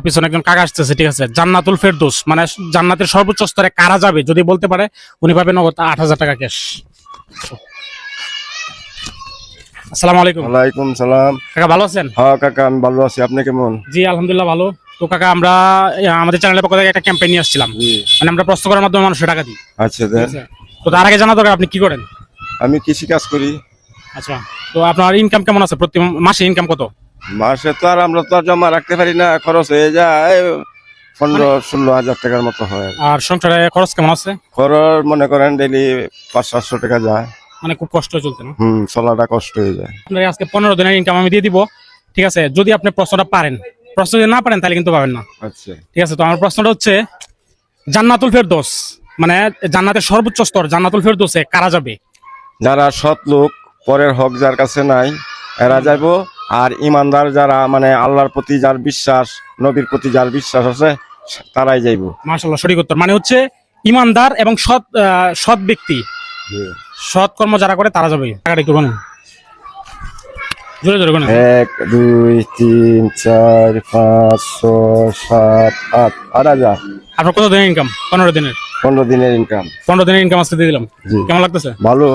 পিছনে একজন কাকা আসতেছে, ঠিক আছে, জান্নাতুল ফেরদৌস মানে জান্নাতের সর্বোচ্চ স্তরে কারা যাবে যদি বলতে পারে উনি পাবেন নগদ 8,000 টাকা ক্যাশ। আসসালামু আলাইকুম। ওয়ালাইকুম সালাম। কাকা ভালো আছেন? হ্যাঁ কাকা, আমি ভালো আছি, আপনি কেমন? জি আলহামদুলিল্লাহ ভালো। তো কাকা আমরা আমাদের চ্যানেলের পক্ষ থেকে একটা ক্যাম্পেইন নিয়ে আসছিলাম, জি। মানে আমরা প্রশ্ন করার মাধ্যমে মানুষের টাকা দিই, আচ্ছা ঠিক দেন। আছে? তো তার আগে জানা দরকার আপনি কি করেন। আমি কৃষি কাজ করি। আচ্ছা, তো আপনার ইনকাম কেমন আছে? প্রতি মাসে ইনকাম কত? মাসে তো আর আমরা তো আর জমা রাখতে পারি না, খরচ হয়ে যায় 15-16 হাজার টাকার মতো হয়। আর সংসারে খরচ কেমন আছে? খরচ মনে করেন ডেলি 500-700 টাকা যায়। মানে খুব কষ্ট চলতে না? চলাটা কষ্ট হয়ে যায়। আপনার আজকে 15 দিনের ইনকাম আমি দিয়ে দিব, ঠিক আছে, যদি আপনি প্রশ্নটা পারেন। প্রশ্ন যদি না পারেন তাহলে কিন্তু পাবেন না, আচ্ছা। ঠিক আছে? তো আমার প্রশ্নটা হচ্ছে জান্নাতুল ফেরদৌস মানে জান্নাতের সর্বোচ্চ স্তর জান্নাতুল ফেরদৌসে কারা যাবে? যারা সৎ লোক, পরের হক যার কাছে নাই এরা যাইব। আর ইমানদার যারা, মানে আল্লাহর প্রতি যার বিশ্বাস, নবীর প্রতি যার বিশ্বাস আছে তারাই যাইব। মাশাআল্লাহ, সঠিক উত্তর। মানে হচ্ছে ইমানদার এবং সৎ ব্যক্তি, সৎ কর্ম যারা করে তারা যাবে। টাকাটা একটু বানুন, জোরে জোরে বানুন। 1 2 3 4 5 6 7 8 8,000। আপনার কত দিনের ইনকাম? 15 দিনের। 15 দিনের ইনকাম। 15 দিনের ইনকাম আজকে দিয়ে দিলাম। জি। কেমন লাগতেছে? ভালো।